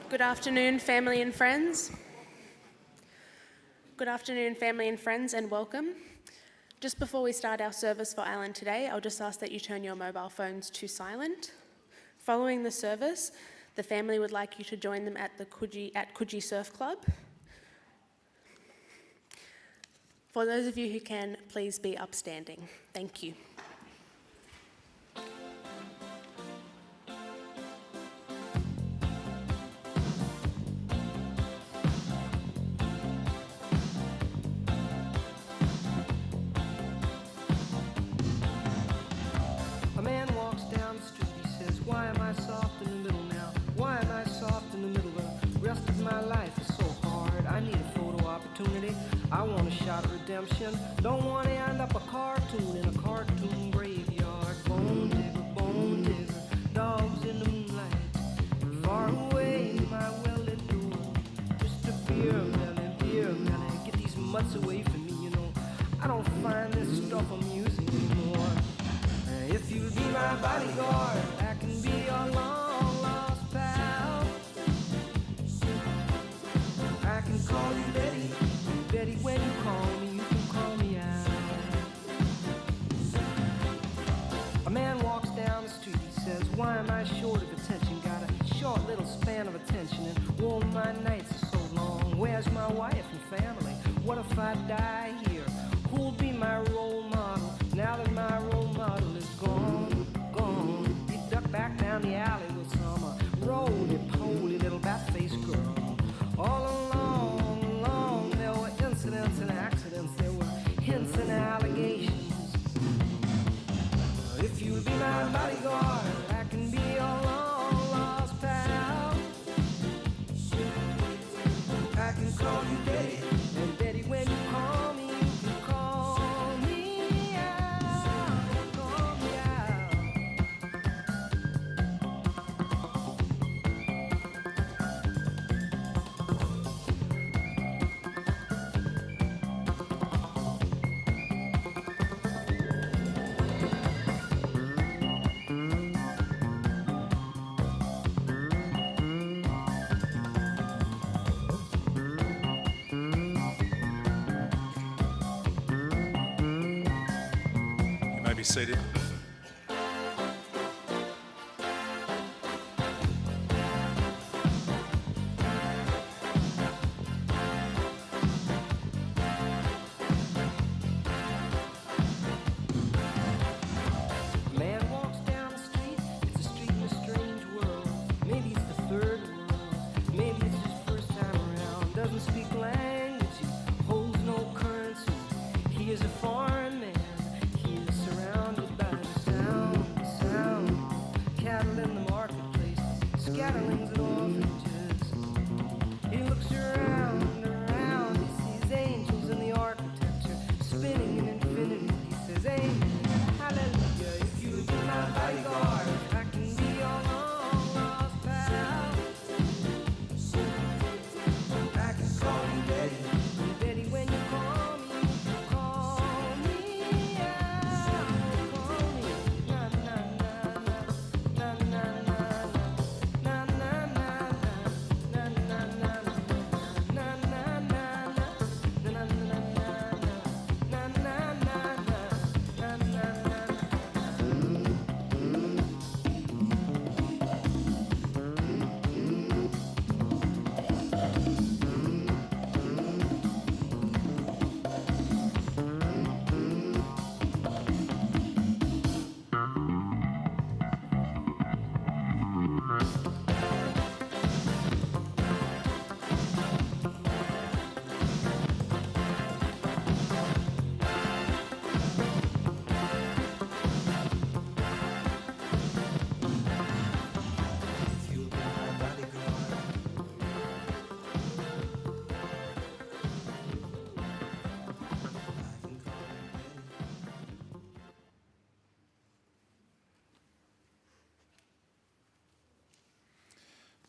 Good afternoon, family and friends. Good afternoon, family and friends, and welcome. Just before we start our service for Allan today, I'll just ask that you turn your mobile phones to silent. Following the service, the family would like you to join them at Coogee Surf Club. For those of you who can, please be upstanding. Thank you. A man walks down the street, he says, why am I soft in the middle now? Why am I soft in the middle? The rest of my life is so hard. I need a photo opportunity. I want a shot at redemption. Don't want to end up a cartoon in a cartoon graveyard. Bone digger, dogs in the moonlight. Far away, my well-lit door. Just a beer melon. Get these mutts away from me, you know. I don't find this stuff amusing anymore. If you'll be my bodyguard, I can be your long-lost pal. I can call you Betty. Betty, when you call me, you can call me out. A man walks down the street, he says, why am I short of attention? Got a short little span of attention, and all my nights are so long. Where's my wife and family? What if I die here? Who'll be my role model now that my role model is gone? He ducked back down the alley with some roly-poly little bat-faced girl. All along, there were incidents and accidents, there were hints and allegations. If you'll be my bodyguard, I can be your long-lost pal. I can call you Betty, and Betty, when you call me, you can call me out, call me out. You may be seated. A man walks down the street, it's a street in a strange world. Maybe it's the third world, maybe it's his first time around. Doesn't speak language, he holds no currency. He is a foreign man, he is surrounded by the sound. Cattle in the marketplace, scatterlings and orphanages. He looks around, he sees angels in the architecture, spinning in infinity. He says, amen, hallelujah. If you be my bodyguard, I can be your long-lost pal. I can call you Betty, and Betty, when you call me, you call me out, call me. Na na na na na na na na na na na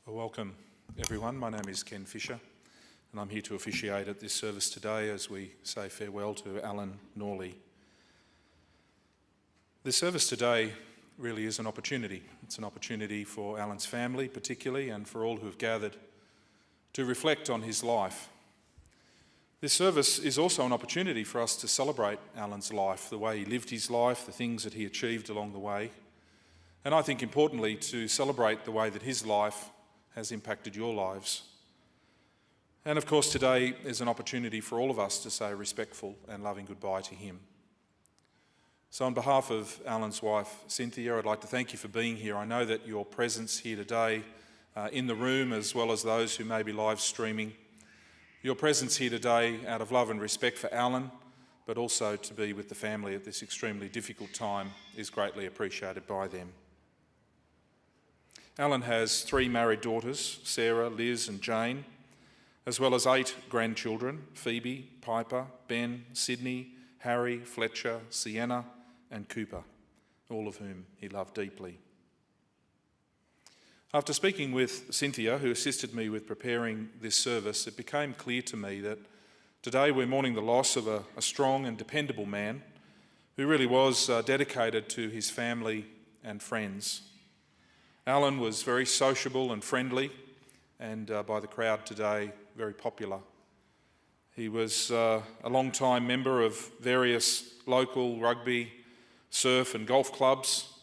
Well, welcome everyone. My name is Ken Fisher and I'm here to officiate at this service today as we say farewell to Allan Norley. The service today really is an opportunity. It's an opportunity for Allan's family particularly and for all who have gathered to reflect on his life. This service is also an opportunity for us to celebrate Allan's life, the way he lived his life, the things that he achieved along the way, and I think importantly to celebrate the way that his life has impacted your lives. And of course today is an opportunity for all of us to say a respectful and loving goodbye to him. So on behalf of Allan's wife, Cynthia, I'd like to thank you for being here. I know that your presence here today in the room, as well as those who may be live streaming, your presence here today out of love and respect for Allan, but also to be with the family at this extremely difficult time, is greatly appreciated by them. Allan has 3 married daughters, Sarah, Liz and Jane, as well as 8 grandchildren, Phoebe, Piper, Ben, Sydney, Harry, Fletcher, Sienna and Cooper, all of whom he loved deeply. After speaking with Cynthia, who assisted me with preparing this service, it became clear to me that today we're mourning the loss of a strong and dependable man who really was dedicated to his family and friends. Allan was very sociable and friendly, and by the crowd today, very popular. He was a long-time member of various local rugby, surf and golf clubs,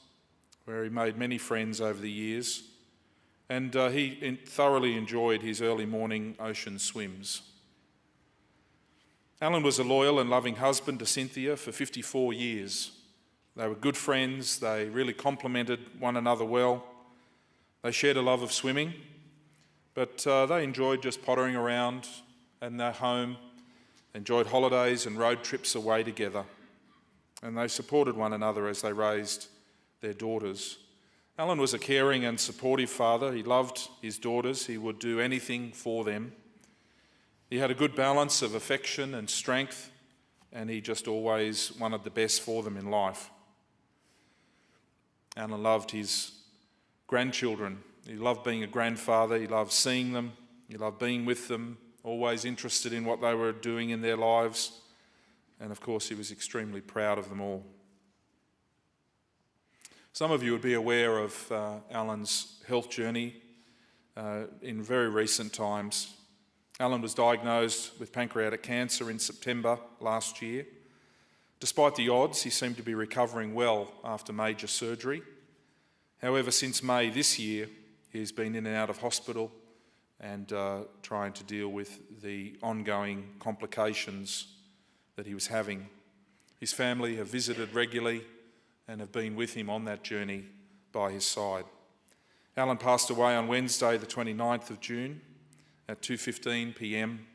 where he made many friends over the years, and he thoroughly enjoyed his early morning ocean swims. Allan was a loyal and loving husband to Cynthia for 54 years. They were good friends, they really complemented one another well. They shared a love of swimming, but they enjoyed just pottering around in their home, enjoyed holidays and road trips away together, and they supported one another as they raised their daughters. Allan was a caring and supportive father. He loved his daughters. He would do anything for them. He had a good balance of affection and strength, and he just always wanted the best for them in life. Allan loved his grandchildren. He loved being a grandfather. He loved seeing them. He loved being with them, always interested in what they were doing in their lives. And of course, he was extremely proud of them all. Some of you would be aware of Allan's health journey in very recent times. Allan was diagnosed with pancreatic cancer in September last year. Despite the odds, he seemed to be recovering well after major surgery. However, since May this year, he's been in and out of hospital and trying to deal with the ongoing complications that he was having. His family have visited regularly and have been with him on that journey by his side. Allan passed away on Wednesday, the 29th of June at 2:15 p.m.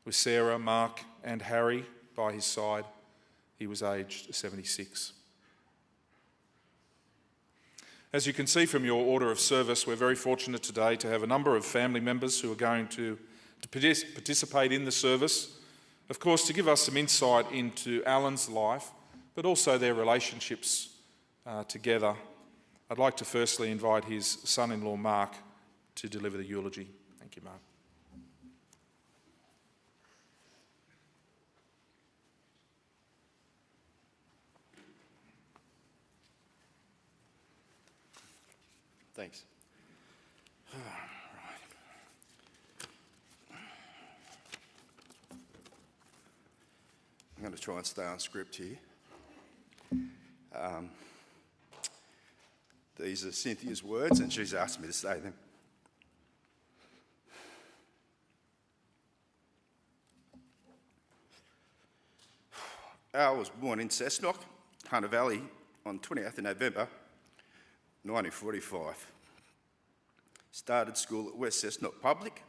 with Sarah, Mark and Harry by his side. He was aged 76. As you can see from your order of service, we're very fortunate today to have a number of family members who are going to participate in the service. Of course, to give us some insight into Allan's life, but also their relationships together. I'd like to firstly invite his son-in-law, Mark, to deliver the eulogy. Thank you, Mark. Thanks. I'm going to try and stay on script here. These are Cynthia's words, and she's asked me to say them. Al was born in Cessnock, Hunter Valley, on 28th of November 1945. Started school at West Cessnock Public,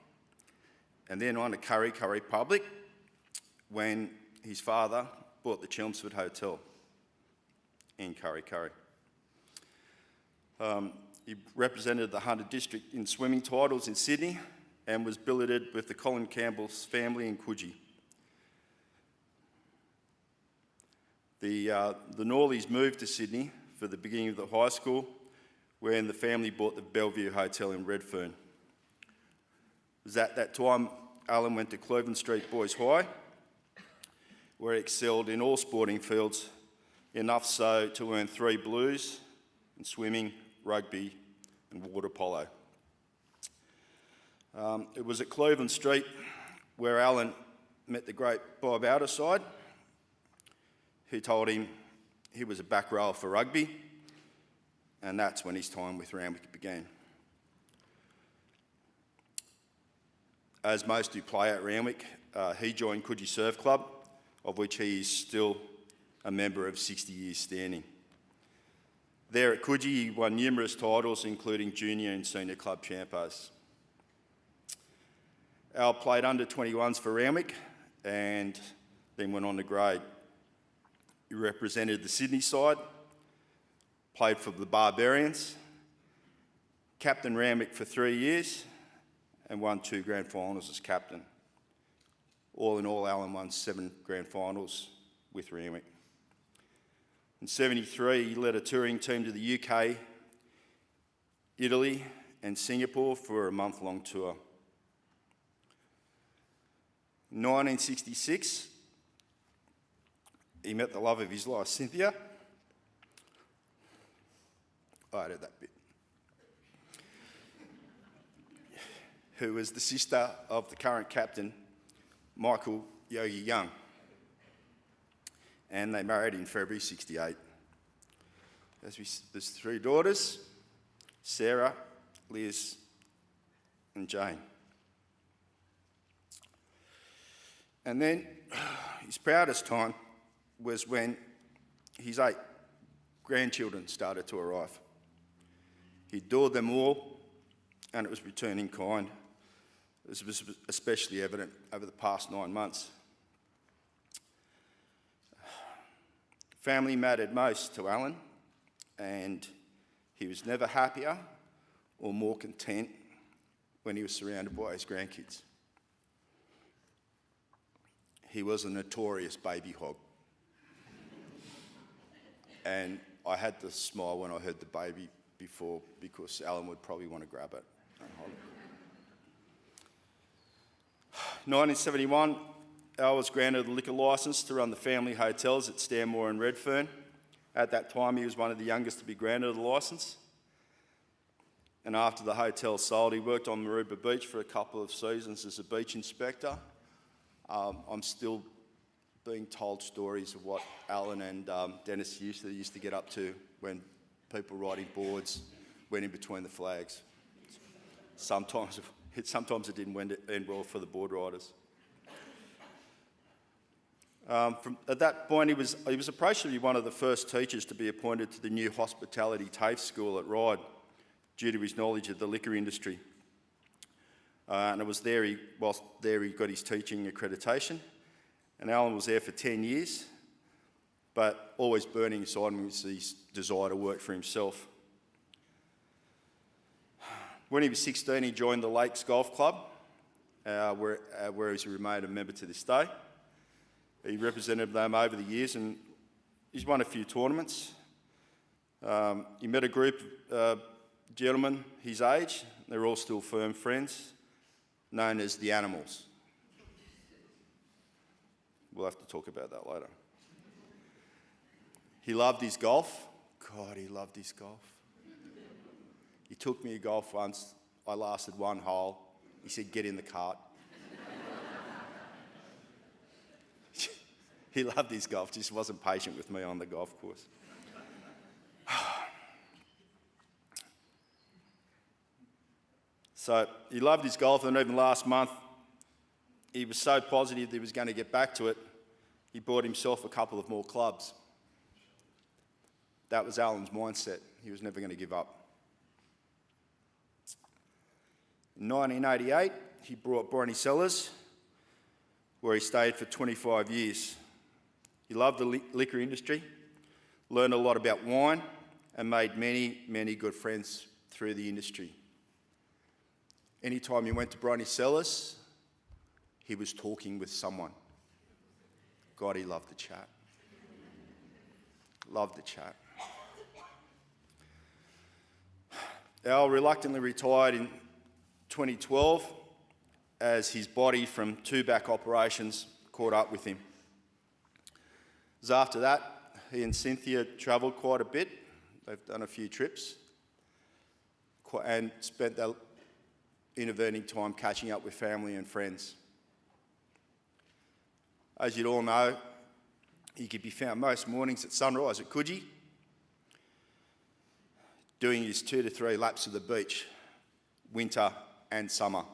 and then on to Curry Public when his father bought the Chelmsford Hotel in Curry. He represented the Hunter District in swimming titles in Sydney and was billeted with the Colin Campbell's family in Coogee. The Norleys moved to Sydney for the beginning of the high school, when the family bought the Bellevue Hotel in Redfern. It was at that time Allan went to Cloven Street Boys High, where he excelled in all sporting fields, enough so to earn 3 blues in swimming, rugby and water polo. It was at Cleveland Street where Allan met the great Bob Outerside, who told him he was a back rower for rugby, and that's when his time with Randwick began. As most who play at Randwick, he joined Coogee Surf Club, of which he is still a member of 60 years standing. There at Coogee, he won numerous titles, including junior and senior club champos. Al played under 21s for Randwick and then went on to grade. He represented the Sydney side, played for the Barbarians, captained Randwick for 3 years, and won 2 grand finals as captain. All in all, Allan won 7 grand finals with Randwick. In '73, he led a touring team to the UK, Italy, and Singapore for a month-long tour. In 1966, he met the love of his life, Cynthia. I added that bit. Who was the sister of the current captain, Michael Yogi Young. And they married in February '68. There's 3 daughters, Sarah, Liz, and Jane. And then his proudest time was when his 8 grandchildren started to arrive. He adored them all, and it was returned in kind. This was especially evident over the past 9 months. Family mattered most to Allan, and he was never happier or more content when he was surrounded by his grandkids. He was a notorious baby hog. And I had to smile when I heard the baby before, because Allan would probably want to grab it and hold it. 1971, Al was granted a liquor licence to run the family hotels at Stanmore and Redfern. At that time, he was one of the youngest to be granted a licence. And after the hotel sold, he worked on Maroubra Beach for a couple of seasons as a beach inspector. I'm still being told stories of what Allan and Dennis used to get up to when people riding boards went in between the flags. Sometimes it didn't end well for the board riders. At that point, he was approached to be one of the first teachers to be appointed to the new hospitality TAFE school at Ryde, due to his knowledge of the liquor industry. And it was whilst there he got his teaching accreditation. And Allan was there for 10 years, but always burning inside him was his desire to work for himself. When he was 16, he joined the Lakes Golf Club, where he's remained a member to this day. He represented them over the years, and he's won a few tournaments. He met a group of gentlemen his age. They're all still firm friends, known as the Animals. We'll have to talk about that later. He loved his golf. God, he loved his golf. He took me to golf once. I lasted 1 hole. He said, "Get in the cart." He loved his golf, just wasn't patient with me on the golf course. So he loved his golf, and even last month, he was so positive that he was going to get back to it, he bought himself a couple of more clubs. That was Allan's mindset. He was never going to give up. In 1988, he bought Bronny Cellars, where he stayed for 25 years. He loved the liquor industry, learned a lot about wine, and made many, many good friends through the industry. Anytime he went to Bronny Cellars, he was talking with someone. God, he loved the chat. Loved the chat. Al reluctantly retired in 2012 as his body from 2 back operations caught up with him. It was after that, he and Cynthia travelled quite a bit. They've done a few trips and spent intervening time catching up with family and friends. As you'd all know, he could be found most mornings at sunrise at Coogee, doing his 2 to 3 laps of the beach, winter and summer.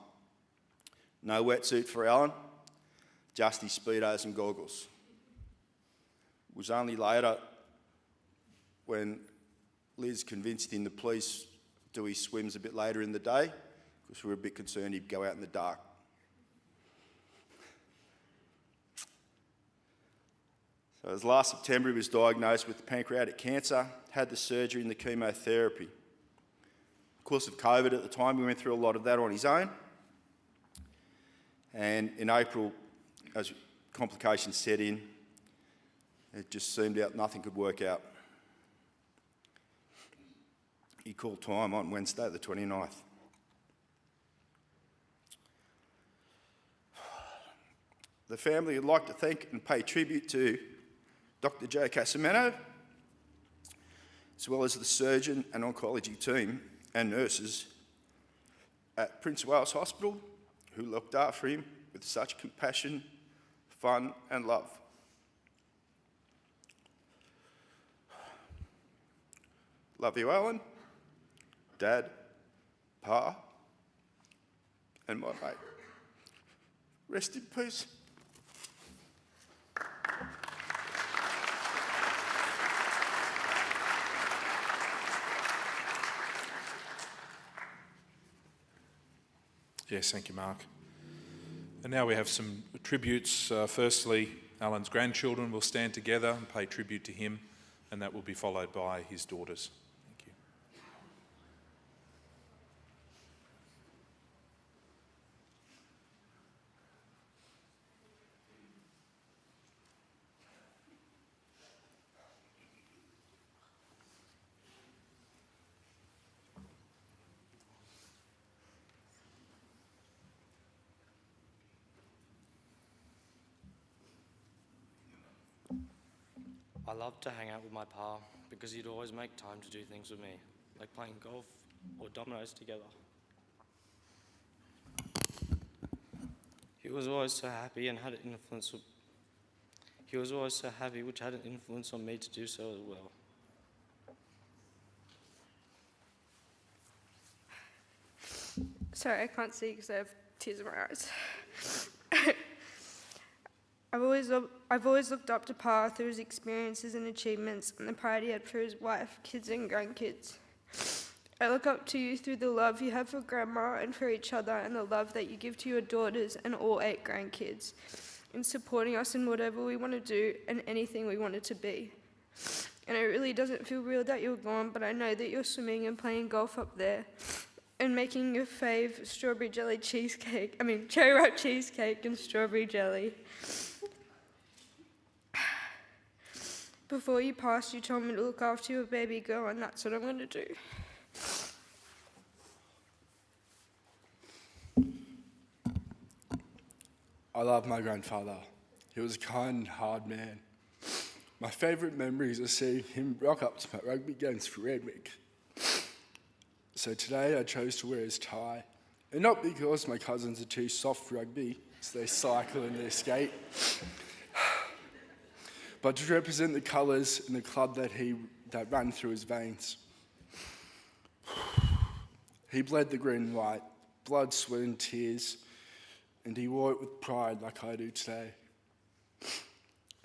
No wetsuit for Allan, just his speedos and goggles. It was only later when Liz convinced him to please do his swims a bit later in the day, because we were a bit concerned he'd go out in the dark. So as last September he was diagnosed with pancreatic cancer, had the surgery and the chemotherapy. Of course, of COVID at the time, he went through a lot of that on his own. And in April, as complications set in, it just seemed out nothing could work out. He called time on Wednesday the 29th. The family would like to thank and pay tribute to Dr. Joe Casamano, as well as the surgeon and oncology team and nurses at Prince of Wales Hospital, who looked after him with such compassion, fun and love. Love you, Allan, Dad, Pa, and my mate. Rest in peace. Yes, thank you, Mark. And now we have some tributes. Firstly, Allan's grandchildren will stand together and pay tribute to him, and that will be followed by his daughters. Thank you. I loved to hang out with my pa because he'd always make time to do things with me, like playing golf or dominoes together. He was always so happy and had an influence. He was always so happy, which had an influence on me to do so as well. Sorry, I can't see because I have tears in my eyes. I've always looked up to Pa through his experiences and achievements and the pride he had for his wife, kids and grandkids. I look up to you through the love you have for Grandma and for each other, and the love that you give to your daughters and all 8 grandkids in supporting us in whatever we want to do and anything we want it to be. And it really doesn't feel real that you're gone, but I know that you're swimming and playing golf up there and making your fave cherry ripe cheesecake and strawberry jelly. Before you passed, you told me to look after your baby girl, and that's what I'm going to do. I love my grandfather. He was a kind and hard man. My favourite memories are seeing him rock up to my rugby games for Redwick. So today I chose to wear his tie. And not because my cousins are too soft for rugby, so they cycle and they skate, but to represent the colours in the club that ran through his veins. He bled the green and white, blood, sweat and tears, and he wore it with pride like I do today.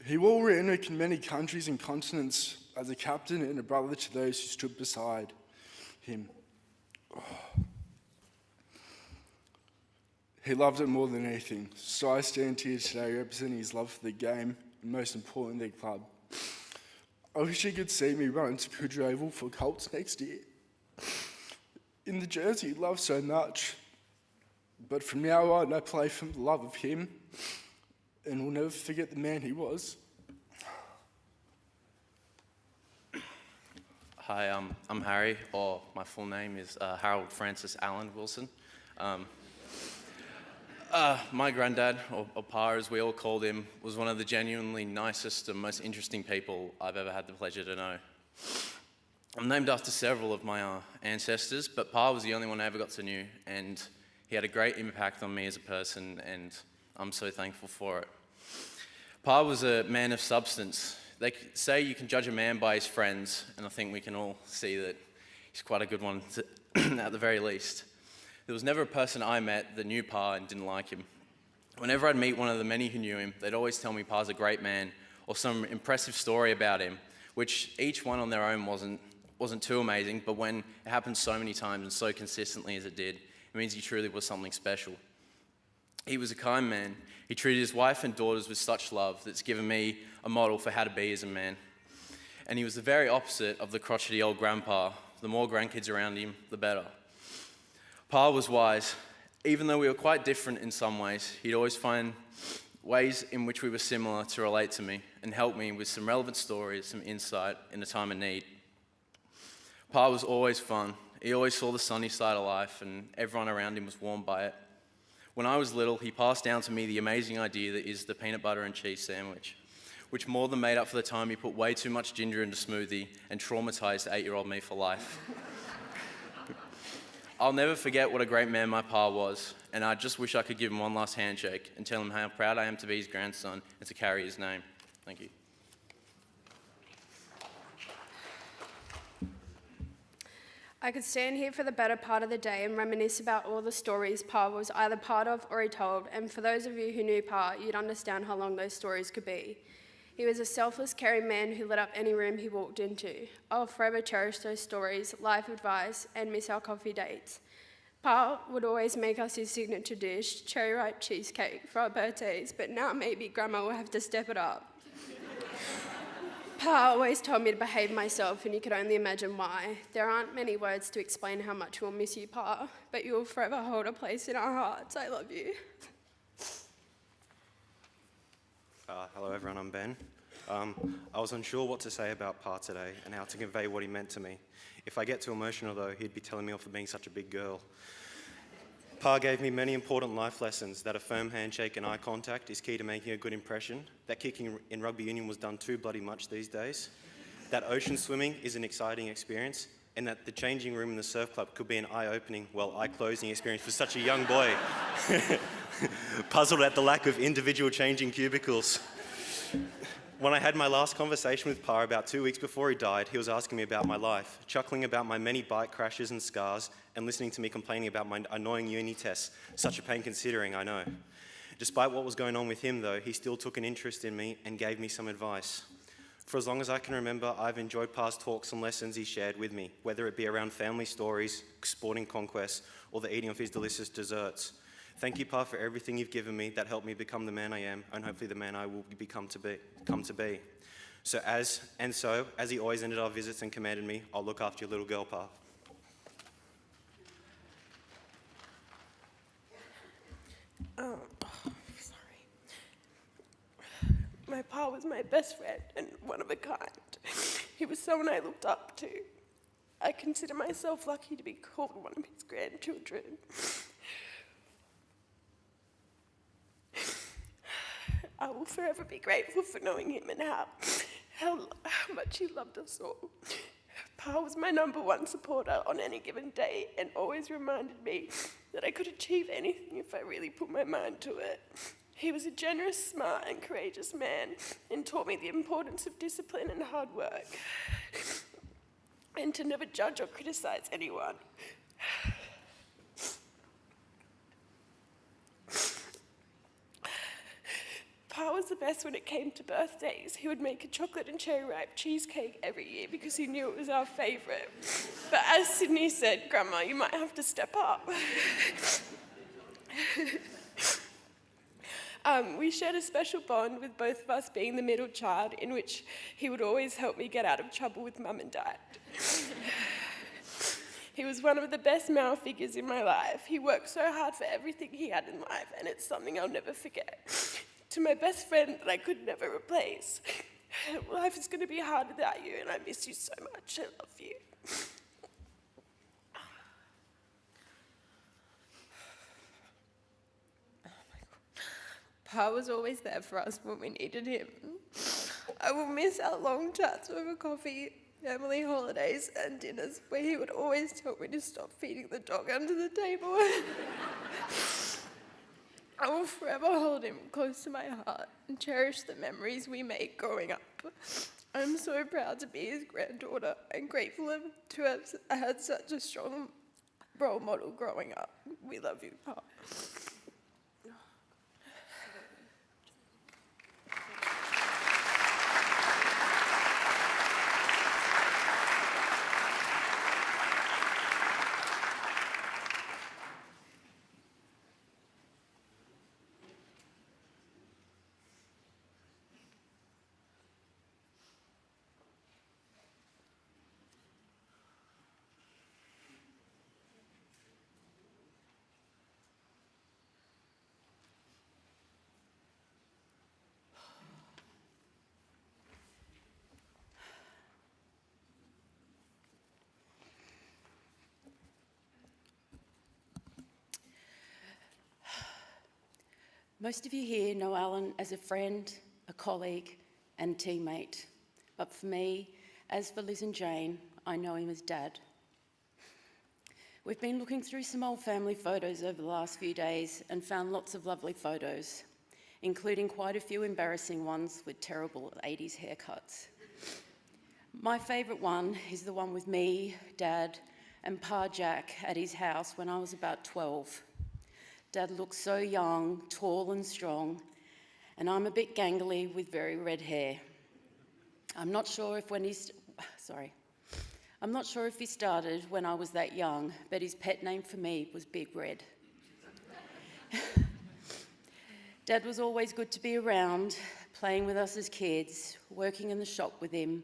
He wore Renwick in many countries and continents as a captain and a brother to those who stood beside him. He loved it more than anything, so I stand here today representing his love for the game, and most importantly, the club. I wish he could see me run to Coogee Oval for Colts next year, in the jersey he loved so much. But from now on, I play from the love of him, and will never forget the man he was. Hi, I'm Harry, or my full name is Harold Francis Allan Wilson. My granddad, or Pa as we all called him, was one of the genuinely nicest and most interesting people I've ever had the pleasure to know. I'm named after several of my ancestors, but Pa was the only one I ever got to know, and He had a great impact on me as a person, and I'm so thankful for it. Pa was a man of substance. They say you can judge a man by his friends, and I think we can all see that he's quite a good one at the very least. There was never a person I met that knew Pa and didn't like him. Whenever I'd meet one of the many who knew him, they'd always tell me Pa's a great man, or some impressive story about him, which each one on their own wasn't too amazing, but when it happened so many times and so consistently as it did, it means he truly was something special. He was a kind man. He treated his wife and daughters with such love that's given me a model for how to be as a man. And he was the very opposite of the crotchety old grandpa. The more grandkids around him, the better. Pa was wise. Even though we were quite different in some ways, he'd always find ways in which we were similar to relate to me and help me with some relevant stories, some insight in a time of need. Pa was always fun. He always saw the sunny side of life, and everyone around him was warmed by it. When I was little, he passed down to me the amazing idea that is the peanut butter and cheese sandwich, which more than made up for the time he put way too much ginger into smoothie and traumatized 8-year-old me for life. I'll never forget what a great man my pa was, and I just wish I could give him one last handshake and tell him how proud I am to be his grandson and to carry his name. Thank you. I could stand here for the better part of the day and reminisce about all the stories Pa was either part of or he told, and for those of you who knew Pa, you'd understand how long those stories could be. He was a selfless, caring man who lit up any room he walked into. I'll forever cherish those stories, life advice, and miss our coffee dates. Pa would always make us his signature dish, cherry ripe cheesecake, for our birthdays, but now maybe Grandma will have to step it up. Pa always told me to behave myself, and you could only imagine why. There aren't many words to explain how much we'll miss you, Pa, but you will forever hold a place in our hearts. I love you. Hello everyone, I'm Ben. I was unsure what to say about Pa today and how to convey what he meant to me. If I get too emotional though, he'd be telling me off for being such a big girl. Pa gave me many important life lessons, that a firm handshake and eye contact is key to making a good impression, that kicking in rugby union was done too bloody much these days, that ocean swimming is an exciting experience, and that the changing room in the surf club could be an eye-opening, well, eye-closing experience for such a young boy. Puzzled at the lack of individual changing cubicles. When I had my last conversation with Pa about 2 weeks before he died, he was asking me about my life, chuckling about my many bike crashes and scars, and listening to me complaining about my annoying uni tests. Such a pain considering, I know. Despite what was going on with him though, he still took an interest in me and gave me some advice. For as long as I can remember, I've enjoyed Pa's talks and lessons he shared with me, whether it be around family stories, sporting conquests, or the eating of his delicious desserts. Thank you, Pa, for everything you've given me that helped me become the man I am, and hopefully the man I will come to be. So as he always ended our visits and commanded me, I'll look after your little girl, Pa. Sorry. My Pa was my best friend and one of a kind. He was someone I looked up to. I consider myself lucky to be called one of his grandchildren. I will forever be grateful for knowing him and how much he loved us all. Pa was my #1 supporter on any given day and always reminded me that I could achieve anything if I really put my mind to it. He was a generous, smart and courageous man and taught me the importance of discipline and hard work and to never judge or criticize anyone. Pa was the best when it came to birthdays. He would make a chocolate and cherry ripe cheesecake every year because he knew it was our favourite. But as Sydney said, Grandma, you might have to step up. We shared a special bond with both of us being the middle child, in which he would always help me get out of trouble with Mum and Dad. He was one of the best male figures in my life. He worked so hard for everything he had in life, and it's something I'll never forget. To my best friend that I could never replace, life is going to be hard without you, and I miss you so much. I love you. Pa was always there for us when we needed him. I will miss our long chats over coffee, family holidays and dinners where he would always tell me to stop feeding the dog under the table. I will forever hold him close to my heart and cherish the memories we made growing up. I'm so proud to be his granddaughter and grateful to have had such a strong role model growing up. We love you, Pa. Most of you here know Allan as a friend, a colleague and teammate. But for me, as for Liz and Jane, I know him as Dad. We've been looking through some old family photos over the last few days and found lots of lovely photos, including quite a few embarrassing ones with terrible 80s haircuts. My favourite one is the one with me, Dad and Pa Jack at his house when I was about 12. Dad looked so young, tall and strong, and I'm a bit gangly with very red hair. I'm not sure if he started when I was that young, but his pet name for me was Big Red. Dad was always good to be around, playing with us as kids, working in the shop with him,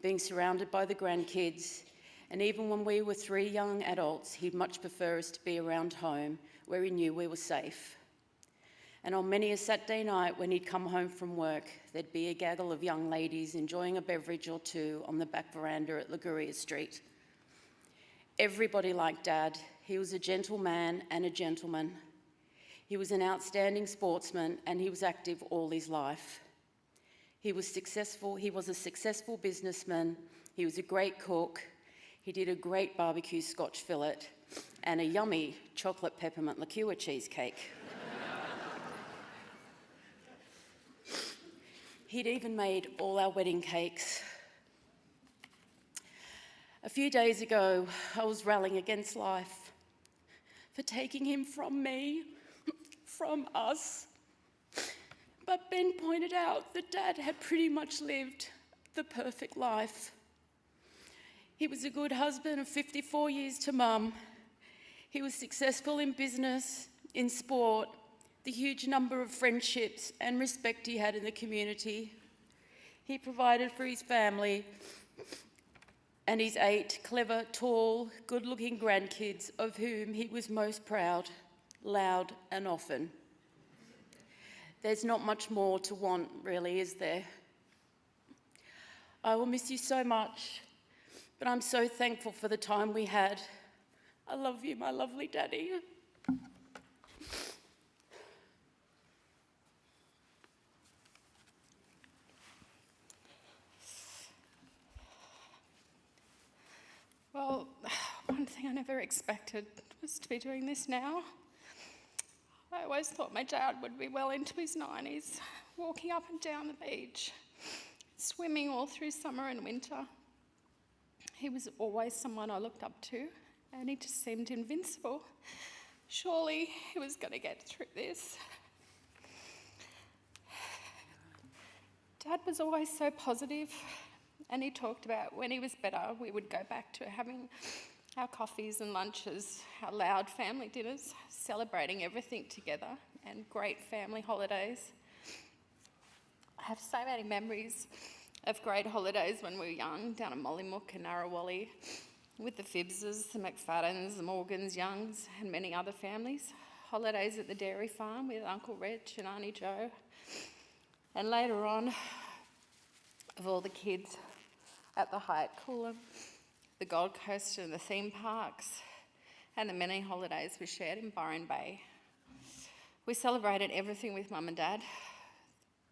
being surrounded by the grandkids, and even when we were 3 young adults, he'd much prefer us to be around home, where he knew we were safe. And on many a Saturday night when he'd come home from work, there'd be a gaggle of young ladies enjoying a beverage or two on the back veranda at Liguria Street. Everybody liked Dad. He was a gentleman and a gentleman. He was an outstanding sportsman and he was active all his life. He was a successful businessman. He was a great cook. He did a great barbecue Scotch fillet and a yummy chocolate peppermint liqueur cheesecake. He'd even made all our wedding cakes. A few days ago, I was rallying against life for taking him from me, from us. But Ben pointed out that Dad had pretty much lived the perfect life. He was a good husband of 54 years to Mum. He was successful in business, in sport, the huge number of friendships and respect he had in the community. He provided for his family and his 8 clever, tall, good-looking grandkids, of whom he was most proud, loud and often. There's not much more to want, really, is there? I will miss you so much, but I'm so thankful for the time we had. I love you, my lovely Daddy. Well, one thing I never expected was to be doing this now. I always thought my dad would be well into his 90s, walking up and down the beach, swimming all through summer and winter. He was always someone I looked up to, and he just seemed invincible. Surely he was going to get through this. Dad was always so positive, and he talked about when he was better, we would go back to having our coffees and lunches, our loud family dinners, celebrating everything together, and great family holidays. I have so many memories of great holidays when we were young, down at Mollymook and Narrawally, with the Phibbses, the McFaddens, the Morgans, Youngs, and many other families. Holidays at the dairy farm with Uncle Reg and Auntie Jo. And later on, of all the kids at the Hyatt Cooler, the Gold Coast and the theme parks, and the many holidays we shared in Byron Bay. We celebrated everything with Mum and Dad.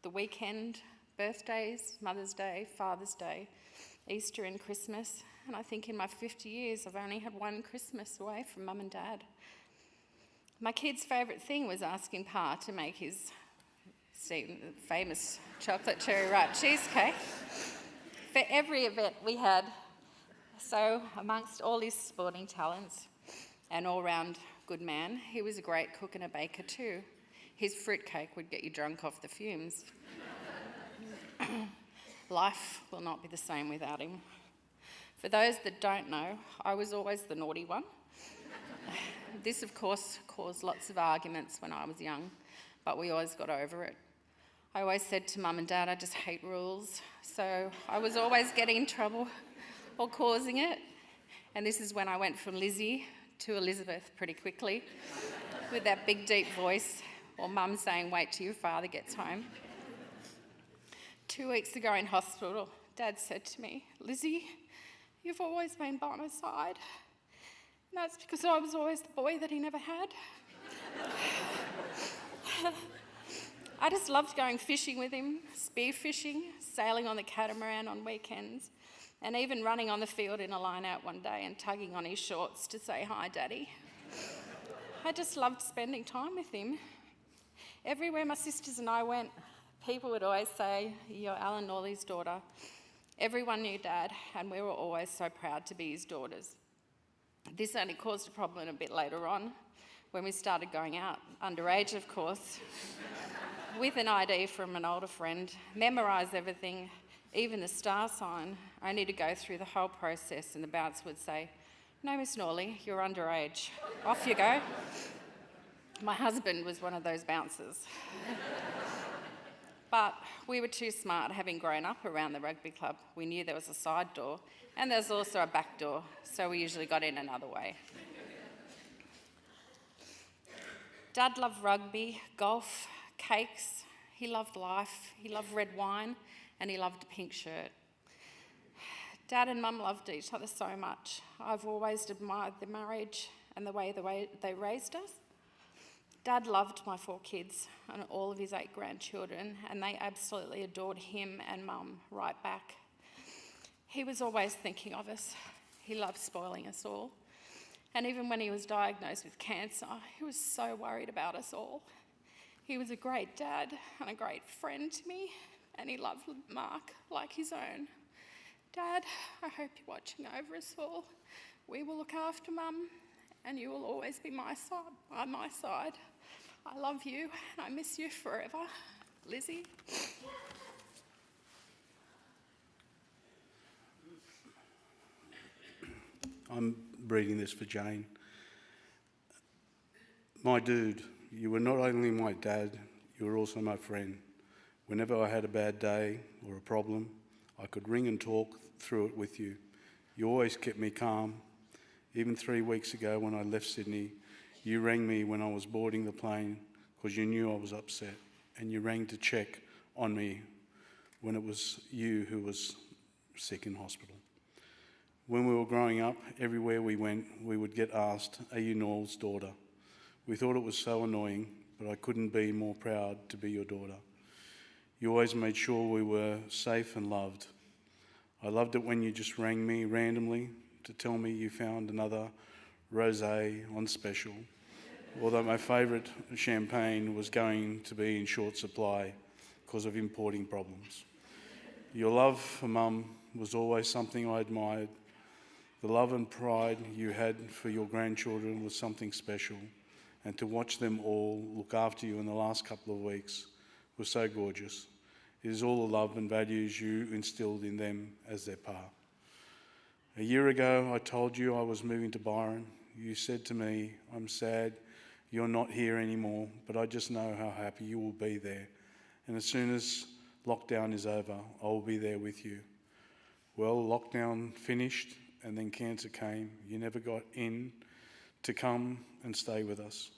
The weekend, birthdays, Mother's Day, Father's Day, Easter and Christmas, and I think in my 50 years I've only had one Christmas away from Mum and Dad. My kid's favourite thing was asking Pa to make his famous chocolate cherry ripe cheesecake for every event we had. So amongst all his sporting talents and all-round good man, he was a great cook and a baker too. His fruitcake would get you drunk off the fumes. Life will not be the same without him. For those that don't know, I was always the naughty one. This, of course, caused lots of arguments when I was young, but we always got over it. I always said to Mum and Dad, I just hate rules, so I was always getting in trouble or causing it. And this is when I went from Lizzie to Elizabeth pretty quickly, with that big, deep voice, or Mum saying, wait till your father gets home. 2 weeks ago in hospital, Dad said to me, Lizzie, you've always been by my side. And that's because I was always the boy that he never had. I just loved going fishing with him, spearfishing, sailing on the catamaran on weekends, and even running on the field in a line-out one day and tugging on his shorts to say, hi, Daddy. I just loved spending time with him. Everywhere my sisters and I went, people would always say, you're Allan Norley's daughter. Everyone knew Dad, and we were always so proud to be his daughters. This only caused a problem a bit later on, when we started going out, underage of course, with an ID from an older friend, memorise everything, even the star sign, only to go through the whole process and the bouncer would say, no, Miss Norley, you're underage. Off you go. My husband was one of those bouncers. But we were too smart, having grown up around the rugby club. We knew there was a side door and there was also a back door, so we usually got in another way. Dad loved rugby, golf, cakes. He loved life. He loved red wine and he loved a pink shirt. Dad and Mum loved each other so much. I've always admired their marriage and the way they raised us. Dad loved my 4 kids and all of his 8 grandchildren, and they absolutely adored him and Mum right back. He was always thinking of us. He loved spoiling us all. And even when he was diagnosed with cancer, he was so worried about us all. He was a great dad and a great friend to me, and he loved Mark like his own. Dad, I hope you're watching over us all. We will look after Mum, and you will always be by my side. I love you, and I miss you forever. Lizzie. I'm reading this for Jane. My dude, you were not only my dad, you were also my friend. Whenever I had a bad day or a problem, I could ring and talk through it with you. You always kept me calm. Even 3 weeks ago when I left Sydney, you rang me when I was boarding the plane because you knew I was upset, and you rang to check on me when it was you who was sick in hospital. When we were growing up, everywhere we went, we would get asked, are you Noel's daughter? We thought it was so annoying, but I couldn't be more proud to be your daughter. You always made sure we were safe and loved. I loved it when you just rang me randomly to tell me you found another rosé on special, although my favourite champagne was going to be in short supply because of importing problems. Your love for Mum was always something I admired. The love and pride you had for your grandchildren was something special, and to watch them all look after you in the last couple of weeks was so gorgeous. It is all the love and values you instilled in them as their pa. A year ago, I told you I was moving to Byron. You said to me, I'm sad you're not here anymore, but I just know how happy you will be there. And as soon as lockdown is over, I will be there with you. Well, lockdown finished and then cancer came. You never got in to come and stay with us.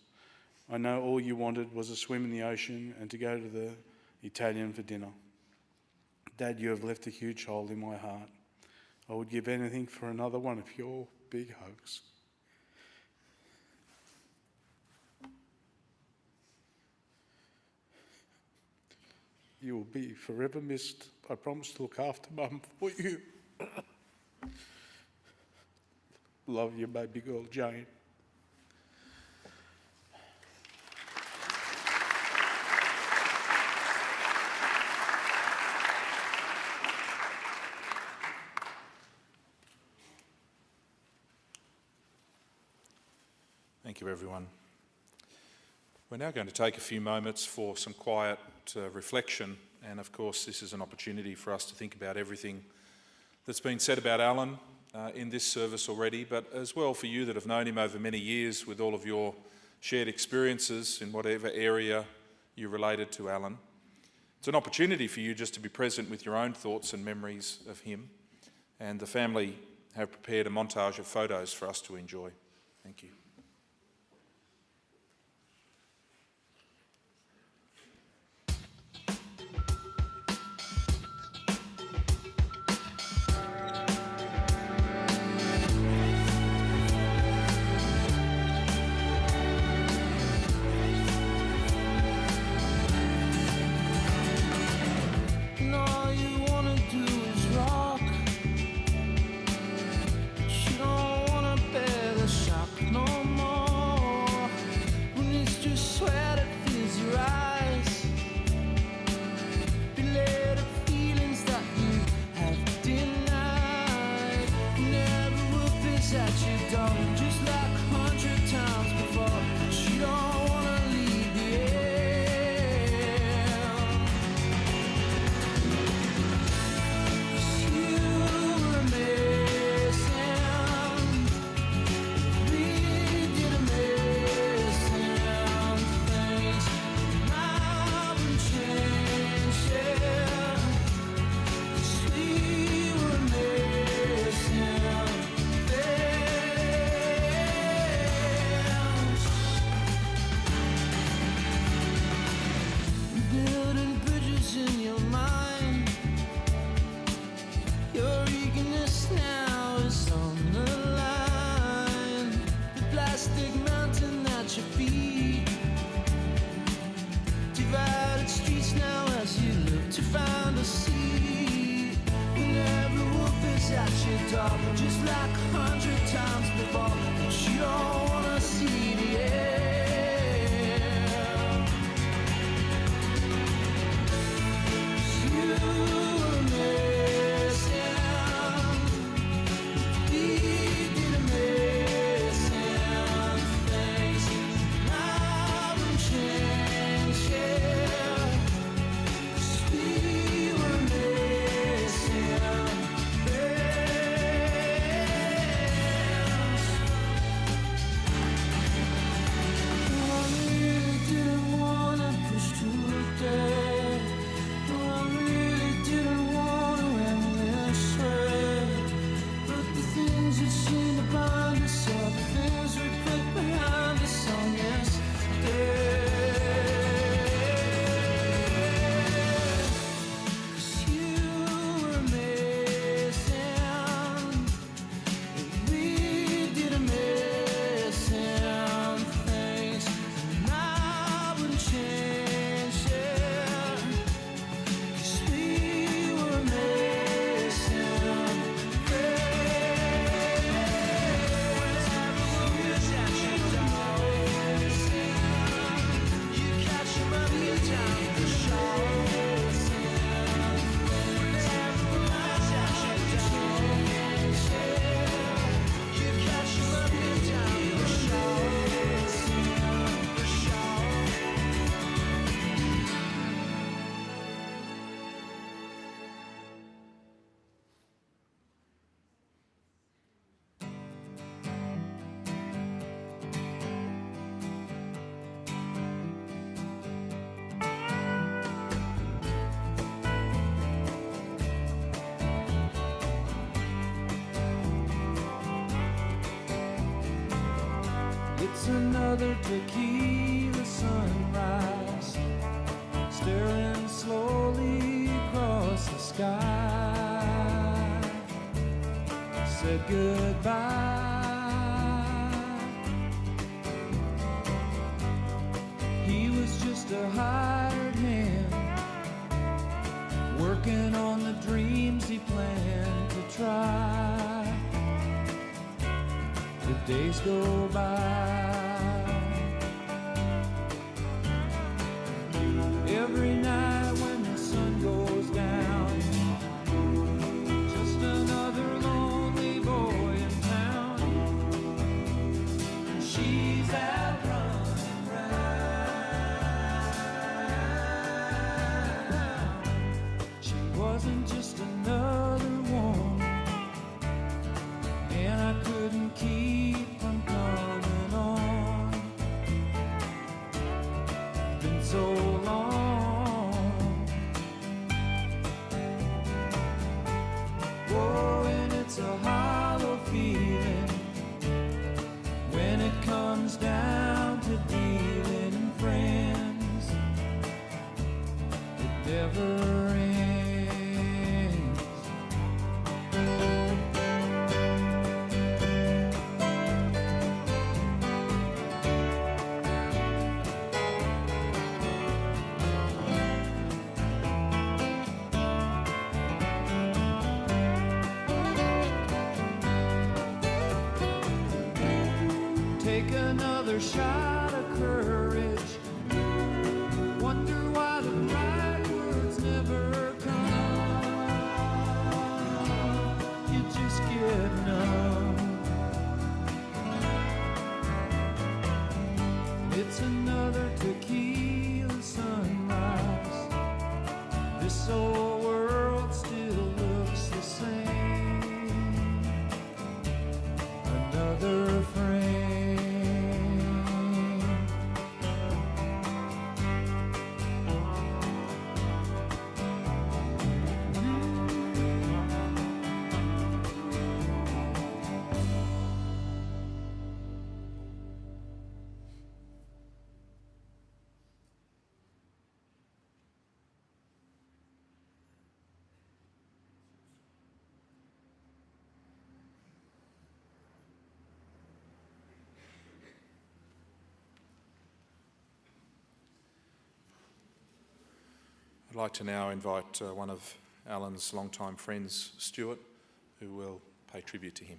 I know all you wanted was a swim in the ocean and to go to the Italian for dinner. Dad, you have left a huge hole in my heart. I would give anything for another one of your big hugs. You will be forever missed. I promise to look after Mum for you. Love your baby girl, Jane. Thank you, everyone. We're now going to take a few moments for some quiet reflection, and of course this is an opportunity for us to think about everything that's been said about Allan in this service already, but as well for you that have known him over many years with all of your shared experiences in whatever area you related to Allan. It's an opportunity for you just to be present with your own thoughts and memories of him, and the family have prepared a montage of photos for us to enjoy. Thank you. It's another tequila sunrise, staring slowly across the sky. Said goodbye. He was just a hired hand, working on the dreams he planned to try. The days go by. Every night when the sun goes down, just another lonely boy in town. And she's out running round. She wasn't just another woman, and I couldn't keep from coming on. Been so long. Oh, and it's a hollow feeling when it comes down to dealing in friends. It never ends. Take another shot of courage. Wonder why the right words never come. You just get numb. It's another tequila sunrise. This old world still looks the same. Another frame. I'd like to now invite one of Alan's longtime friends, Stuart, who will pay tribute to him.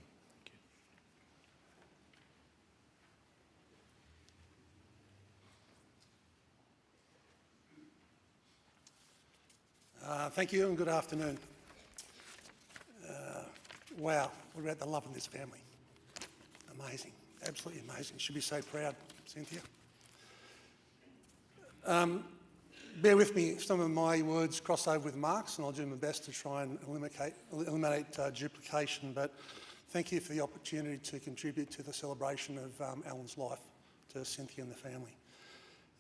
Thank you and good afternoon. Wow, what about the love in this family? Amazing, absolutely amazing. Should be so proud, Cynthia. Bear with me if some of my words cross over with Mark's, and I'll do my best to try and eliminate duplication, but thank you for the opportunity to contribute to the celebration of Alan's life, to Cynthia and the family.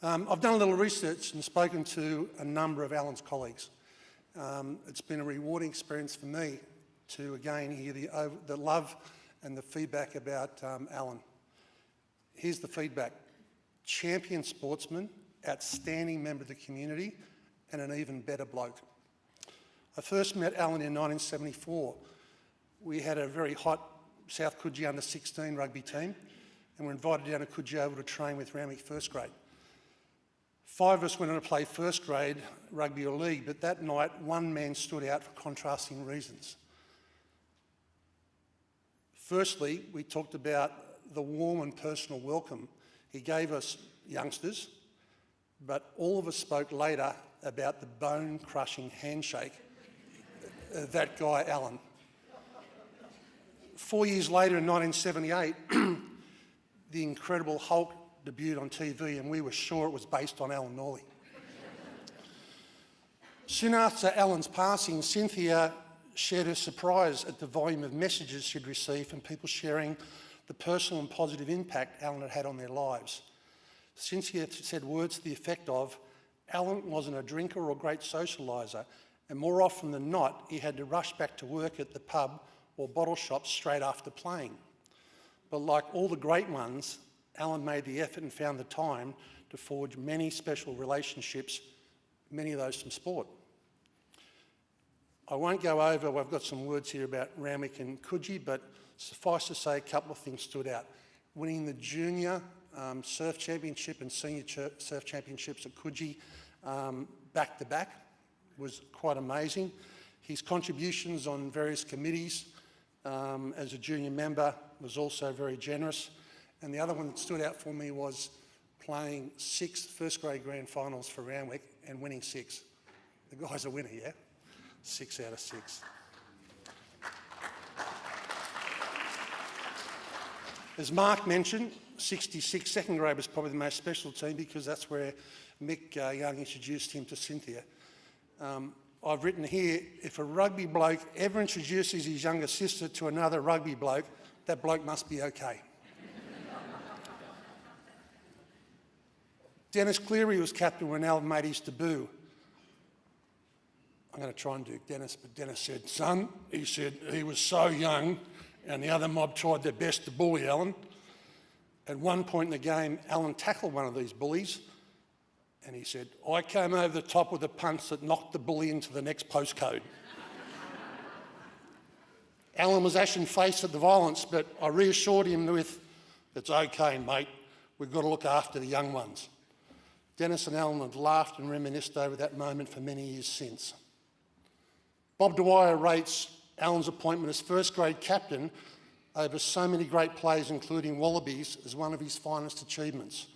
I've done a little research and spoken to a number of Alan's colleagues. It's been a rewarding experience for me to again hear the love and the feedback about Alan. Here's the feedback: champion sportsman, outstanding member of the community, and an even better bloke. I first met Alan in 1974. We had a very hot South Coogee under-16 rugby team, and were invited down to Coogee to train with Randwick first grade. 5 of us went on to play first grade rugby or league, but that night one man stood out for contrasting reasons. Firstly, we talked about the warm and personal welcome he gave us youngsters, but all of us spoke later about the bone-crushing handshake of that guy, Alan. 4 years later, in 1978, the Incredible Hulk debuted on TV, and we were sure it was based on Allan Norley. Soon after Alan's passing, Cynthia shared her surprise at the volume of messages she'd received from people sharing the personal and positive impact Alan had had on their lives. Cynthia said words to the effect of, "Alan wasn't a drinker or a great socialiser, and more often than not, he had to rush back to work at the pub or bottle shop straight after playing. But like all the great ones, Alan made the effort and found the time to forge many special relationships, many of those from sport." I won't go over, I've got some words here about Randwick and Coogee, but suffice to say a couple of things stood out. Winning the junior surf championship and senior surf championships at Coogee back to back was quite amazing. His contributions on various committees as a junior member was also very generous. And the other one that stood out for me was playing 6 first-grade grand finals for Randwick and winning 6. The guy's a winner, yeah? 6 out of 6. As Mark mentioned, 66 second grade was probably the most special team because that's where Mick Young introduced him to Cynthia. I've written here, if a rugby bloke ever introduces his younger sister to another rugby bloke, that bloke must be okay. Dennis Cleary was captain when Alan made his debut. I'm going to try and do Dennis, but Dennis said, son, he said, he was so young and the other mob tried their best to bully Alan. At one point in the game, Alan tackled one of these bullies and he said, I came over the top with a punch that knocked the bully into the next postcode. Alan was ashen-faced at the violence, but I reassured him with, it's okay, mate, we've got to look after the young ones. Dennis and Alan have laughed and reminisced over that moment for many years since. Bob Dwyer rates Alan's appointment as first-grade captain over so many great players, including Wallabies, as one of his finest achievements.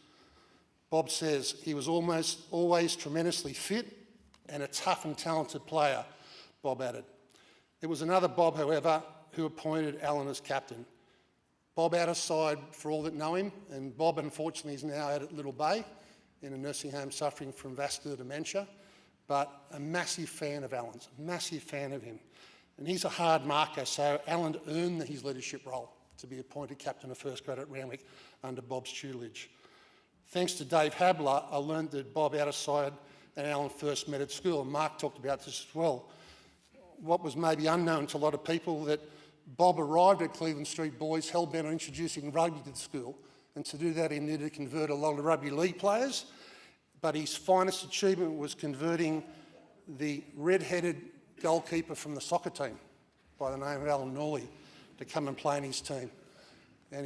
Bob says he was almost always tremendously fit and a tough and talented player, Bob added. It was another Bob, however, who appointed Alan as captain. Bob out of side for all that know him, and Bob unfortunately is now out at Little Bay in a nursing home suffering from vascular dementia, but a massive fan of Alan's, a massive fan of him. And he's a hard marker, so Alan earned his leadership role to be appointed captain of first grade at Randwick under Bob's tutelage. Thanks to Dave Habler, I learned that Bob Outerside and Alan first met at school, and Mark talked about this as well. What was maybe unknown to a lot of people, that Bob arrived at Cleveland Street Boys hell-bent on introducing rugby to the school, and to do that he needed to convert a lot of rugby league players, but his finest achievement was converting the red-headed goalkeeper from the soccer team by the name of Allan Norley to come and play in his team. And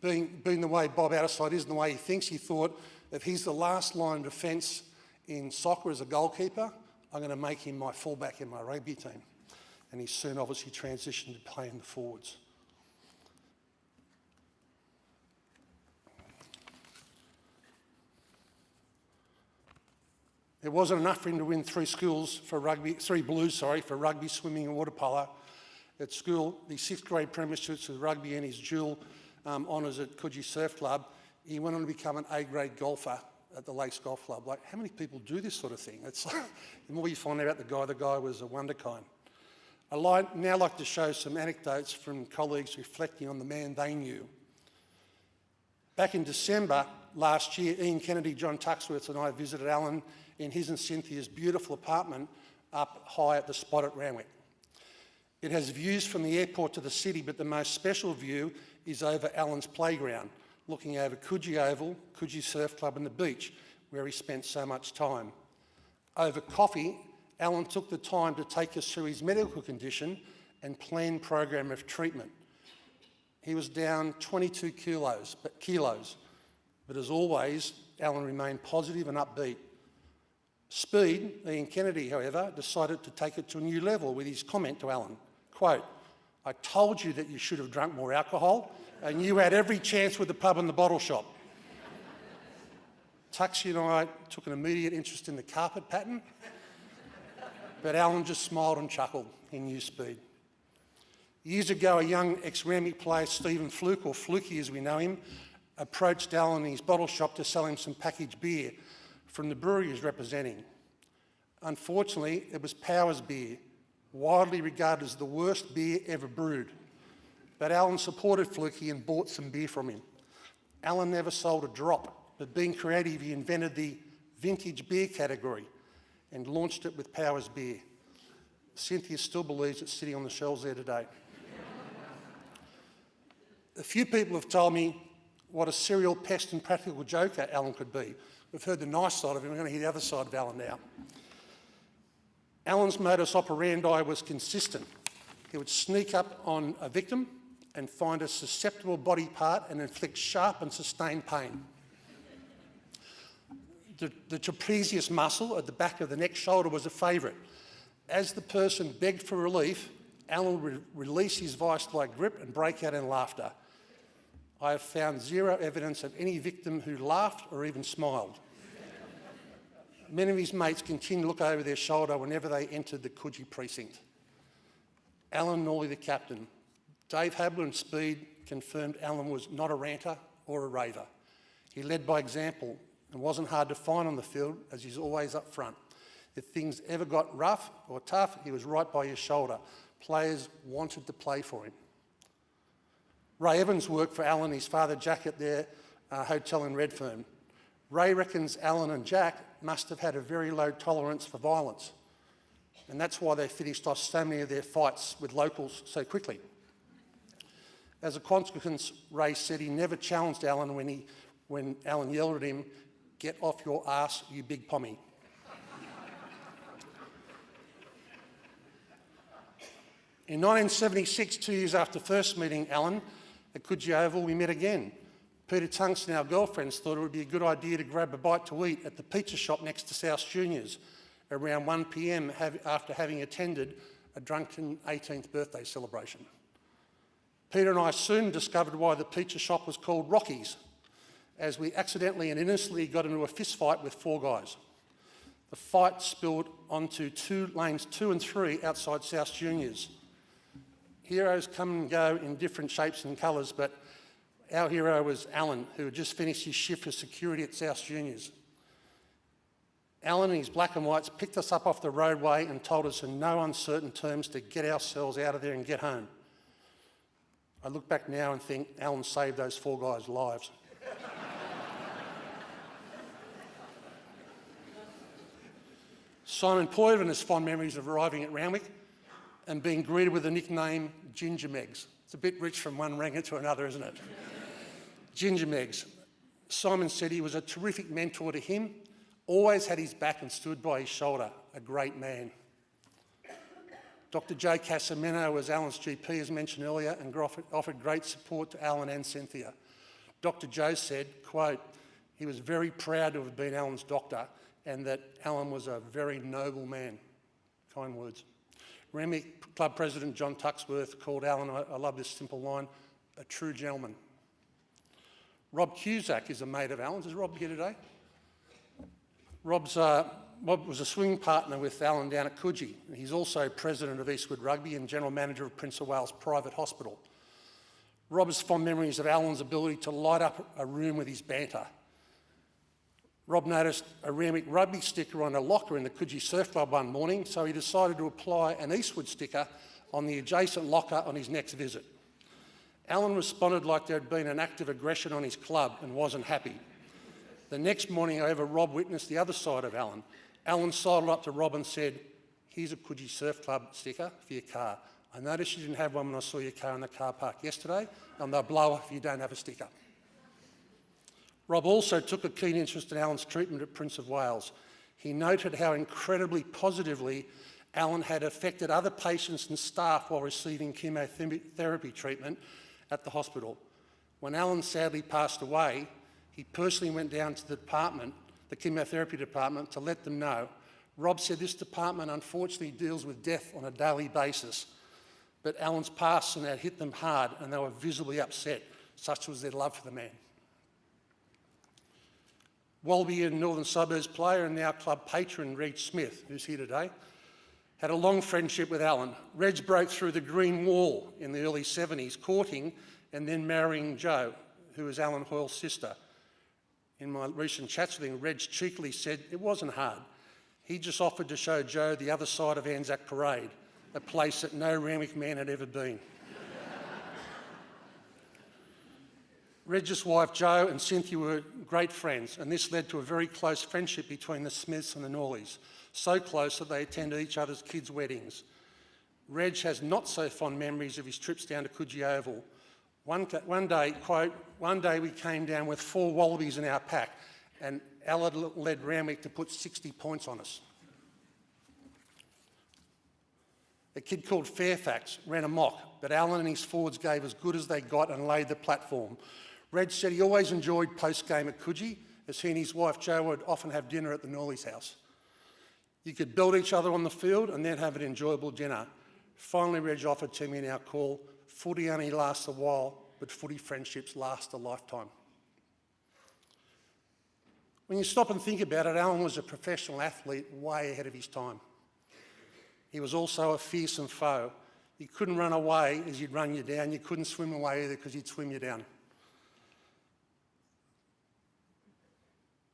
being the way Bob Outerside is and the way he thinks, he thought, if he's the last line of defence in soccer as a goalkeeper, I'm going to make him my fullback in my rugby team. And he soon obviously transitioned to playing the forwards. It wasn't enough for him to win 3 blues, for rugby, swimming and water polo. At school, the 6th grade premierships with rugby and his dual honours at Coogee Surf Club, he went on to become an A-grade golfer at the Lakes Golf Club. Like, how many people do this sort of thing? It's like, the more you find out about the guy was a wonderkind. I'd now like to show some anecdotes from colleagues reflecting on the man they knew. Back in December last year, Ian Kennedy, John Tuxworth and I visited Alan in his and Cynthia's beautiful apartment up high at the Spot at Randwick. It has views from the airport to the city, but the most special view is over Alan's playground, looking over Coogee Oval, Coogee Surf Club and the beach, where he spent so much time. Over coffee, Alan took the time to take us through his medical condition and planned program of treatment. He was down 22 kilos, but as always, Alan remained positive and upbeat. Speed, Ian Kennedy, however, decided to take it to a new level with his comment to Alan, quote, I told you that you should have drunk more alcohol and you had every chance with the pub and the bottle shop. Tuxie and I took an immediate interest in the carpet pattern, but Alan just smiled and chuckled. He knew Speed. Years ago, a young ex-Randwick player, Stephen Fluke, or Fluky as we know him, approached Alan in his bottle shop to sell him some packaged beer from the brewery he was representing. Unfortunately, it was Powers beer, widely regarded as the worst beer ever brewed. But Alan supported Fluky and bought some beer from him. Alan never sold a drop, but being creative, he invented the vintage beer category and launched it with Powers beer. Cynthia still believes it's sitting on the shelves there today. A few people have told me what a serial pest and practical joker Alan could be. We've heard the nice side of him, we're going to hear the other side of Alan now. Alan's modus operandi was consistent. He would sneak up on a victim and find a susceptible body part and inflict sharp and sustained pain. The trapezius muscle at the back of the neck shoulder was a favourite, As the person begged for relief, Allan would release his vice-like grip and break out in laughter. I have found zero evidence of any victim who laughed or even smiled. Many of his mates continued to look over their shoulder whenever they entered the Coogee precinct. Allan Norley, the captain. Dave Habler and Speed confirmed Allan was not a ranter or a raver. He led by example and wasn't hard to find on the field, as he's always up front. If things ever got rough or tough, he was right by your shoulder. Players wanted to play for him. Ray Evans worked for Allan and his father Jack at their hotel in Redfern. Ray reckons Allan and Jack must have had a very low tolerance for violence, and that's why they finished off so many of their fights with locals so quickly. As a consequence, Ray said he never challenged Allan when Allan yelled at him, "Get off your ass, you big pommy." In 1976, 2 years after first meeting Allan at Coogee Oval, we met again. Peter Tungsten and our girlfriends thought it would be a good idea to grab a bite to eat at the pizza shop next to South Juniors around 1 p.m. after having attended a drunken 18th birthday celebration. Peter and I soon discovered why the pizza shop was called Rocky's, as we accidentally and innocently got into a fist fight with 4 guys. The fight spilled onto lanes 2 and 3 outside South Juniors. Heroes come and go in different shapes and colours, but our hero was Allan, who had just finished his shift as security at South Juniors. Allan and his black and whites picked us up off the roadway and told us in no uncertain terms to get ourselves out of there and get home. I look back now and think Allan saved those 4 guys' lives. Simon Poivin has fond memories of arriving at Randwick and being greeted with the nickname Ginger Megs. It's a bit rich from one ranger to another, isn't it? Ginger Megs. Simon said he was a terrific mentor to him, always had his back and stood by his shoulder, a great man. Dr. Joe Casameno was Allan's GP, as mentioned earlier, and offered great support to Allan and Cynthia. Dr. Joe said, quote, he was very proud to have been Allan's doctor and that Allan was a very noble man. Kind words. Randwick Club President John Tuxworth called Allan, I love this simple line, a true gentleman. Rob Cusack is a mate of Allan's. Is Rob here today? Rob was a swing partner with Allan down at Coogee. He's also president of Eastwood Rugby and general manager of Prince of Wales Private Hospital. Rob has fond memories of Allan's ability to light up a room with his banter. Rob noticed a Randwick rugby sticker on a locker in the Coogee Surf Club one morning, so he decided to apply an Eastwood sticker on the adjacent locker on his next visit. Allan responded like there had been an act of aggression on his club and wasn't happy. The next morning, however, Rob witnessed the other side of Allan. Allan sidled up to Rob and said, here's a Coogee Surf Club sticker for your car. I noticed you didn't have one when I saw your car in the car park yesterday, and they'll blow if you don't have a sticker. Rob also took a keen interest in Allan's treatment at Prince of Wales. He noted how incredibly positively Allan had affected other patients and staff while receiving chemotherapy treatment at the hospital. When Allan sadly passed away, he personally went down to the department, the chemotherapy department, to let them know. Rob said this department unfortunately deals with death on a daily basis, but Allan's passing had hit them hard and they were visibly upset. Such was their love for the man. Wallaby and Northern Suburbs player and now club patron Reg Smith, who's here today, had a long friendship with Allan. Reg broke through the green wall in the early 70s, courting and then marrying Jo, who was Allan Hoyle's sister. In my recent chats with him, Reg cheekily said it wasn't hard. He just offered to show Jo the other side of Anzac Parade, a place that no Randwick man had ever been. Reg's wife Jo and Cynthia were great friends, and this led to a very close friendship between the Smiths and the Norleys, so close that they attended each other's kids' weddings. Reg has not so fond memories of his trips down to Coogee Oval. One day, quote, one day we came down with 4 wallabies in our pack, and Allan led Randwick to put 60 points on us. A kid called Fairfax ran amok, but Allan and his forwards gave as good as they got and laid the platform. Reg said he always enjoyed post-game at Coogee, as he and his wife Jo would often have dinner at the Norleys' house. You could build each other on the field and then have an enjoyable dinner. Finally, Reg offered to me in our call, footy only lasts a while, but footy friendships last a lifetime. When you stop and think about it, Allan was a professional athlete way ahead of his time. He was also a fearsome foe. You couldn't run away as he'd run you down. You couldn't swim away either because he'd swim you down.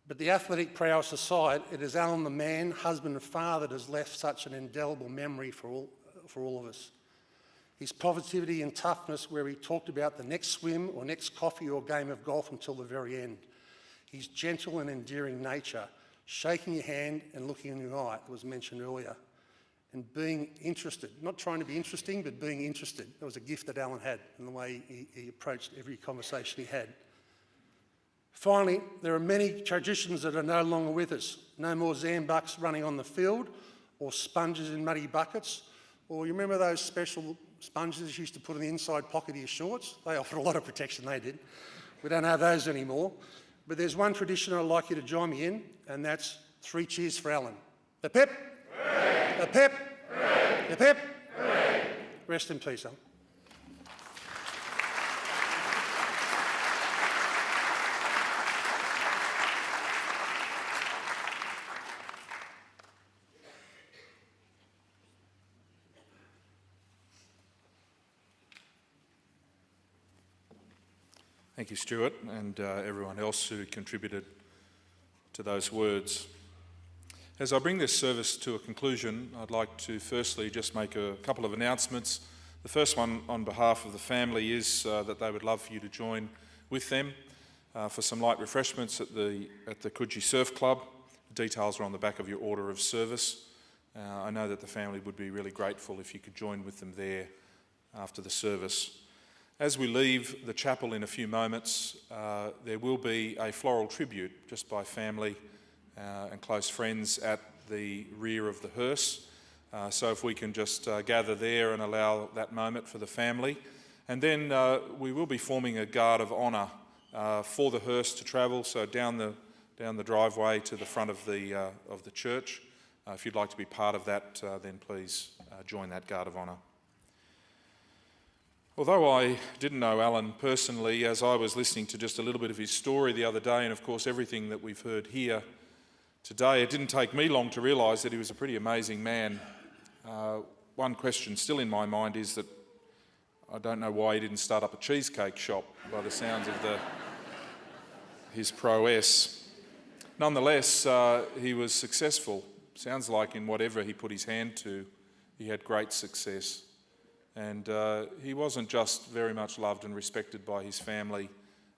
But the athletic prowess aside, it is Allan the man, husband and father that has left such an indelible memory for all of us. His positivity and toughness, where he talked about the next swim or next coffee or game of golf until the very end. His gentle and endearing nature, shaking your hand and looking in your eye, that was mentioned earlier, and being interested, not trying to be interesting, but being interested. That was a gift that Allan had in the way he approached every conversation he had. Finally, there are many traditions that are no longer with us. No more Zambucks running on the field or sponges in muddy buckets. Or you remember those special sponges you used to put in the inside pocket of your shorts? They offered a lot of protection, they did. We don't have those anymore. But there's one tradition I'd like you to join me in, and that's 3 cheers for Allan. The pep, the pep, the pep. Rest in peace, Allan. Thank you, Stuart, and everyone else who contributed to those words. As I bring this service to a conclusion, I'd like to firstly just make a couple of announcements. The first one on behalf of the family is that they would love for you to join with them for some light refreshments at the Coogee Surf Club. The details are on the back of your order of service. I know that the family would be really grateful if you could join with them there after the service. As we leave the chapel in a few moments, there will be a floral tribute just by family and close friends at the rear of the hearse. So if we can just gather there and allow that moment for the family. And then we will be forming a guard of honour for the hearse to travel, so down the driveway to the front of the church. If you'd like to be part of that, then please join that guard of honour. Although I didn't know Allan personally, as I was listening to just a little bit of his story the other day, and of course everything that we've heard here today, it didn't take me long to realise that he was a pretty amazing man. One question still in my mind is that I don't know why he didn't start up a cheesecake shop by the sounds of his prowess. Nonetheless, he was successful. Sounds like in whatever he put his hand to, he had great success. And he wasn't just very much loved and respected by his family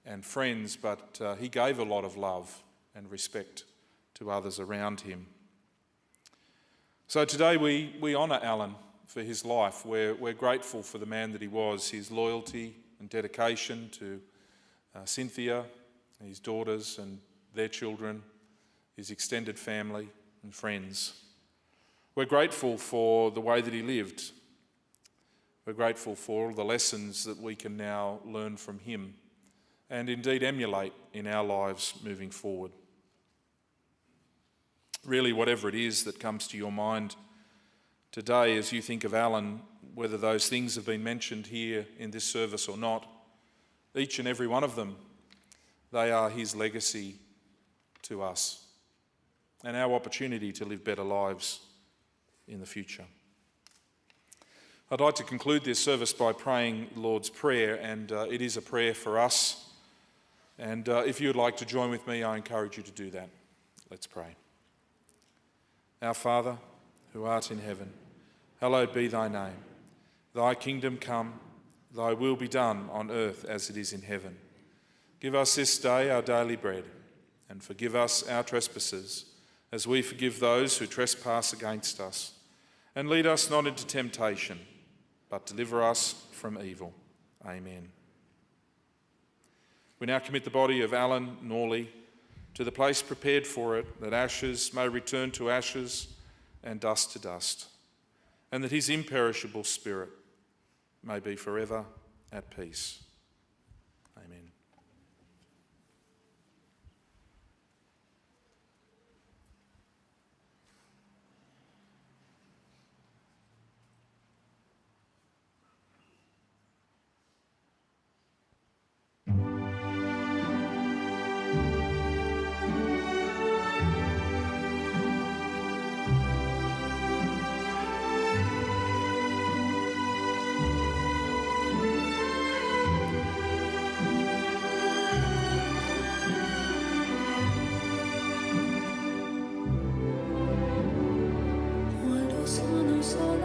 and friends, but he gave a lot of love and respect to others around him. So today we honour Allan for his life. We're grateful for the man that he was, his loyalty and dedication to Cynthia, his daughters and their children, his extended family and friends. We're grateful for the way that he lived. We're grateful for all the lessons that we can now learn from him and indeed emulate in our lives moving forward. Really, whatever it is that comes to your mind today as you think of Allan, whether those things have been mentioned here in this service or not, each and every one of them, they are his legacy to us and our opportunity to live better lives in the future. I'd like to conclude this service by praying the Lord's Prayer, and it is a prayer for us. And if you would like to join with me, I encourage you to do that. Let's pray. Our Father, who art in heaven, hallowed be thy name. Thy kingdom come, thy will be done on earth as it is in heaven. Give us this day our daily bread, and forgive us our trespasses, as we forgive those who trespass against us. And lead us not into temptation, but deliver us from evil. Amen. We now commit the body of Allan Norley to the place prepared for it, that ashes may return to ashes and dust to dust, and that his imperishable spirit may be forever at peace. Amen.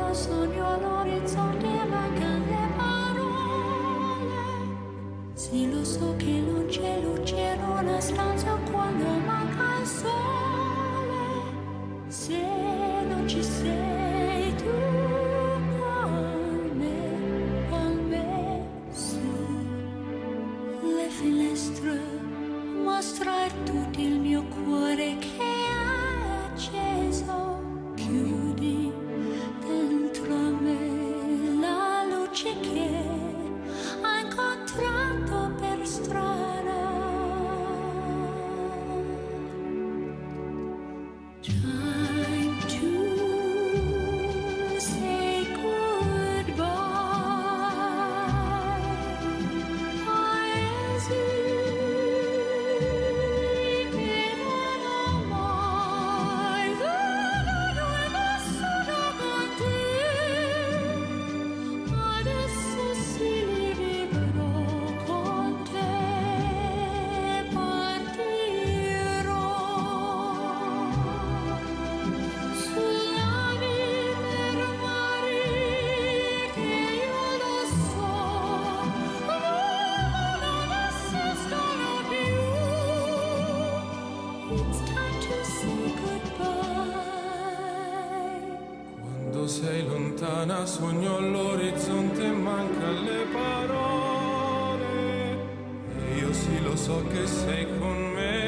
lontano sogno l'orizzonte, mancano le parole. Sì, lo so che non c'è luce in una stanza quando manca il sole. Se non ci sei tu con me, su le finestre mostra tutto il mio cuore che è acceso. Chiudi dentro me la luce che ho incontrato per strada. Time to say goodbye. I esiti che non ho mai vissuto con te. Adesso sì li vivrò con te. Partirò sulla vita mare che io lo so, non esistono più. It's time to say goodbye. Quando sei lontana sogno all'orizzonte e manca le parole. E io sì lo so che sei con me.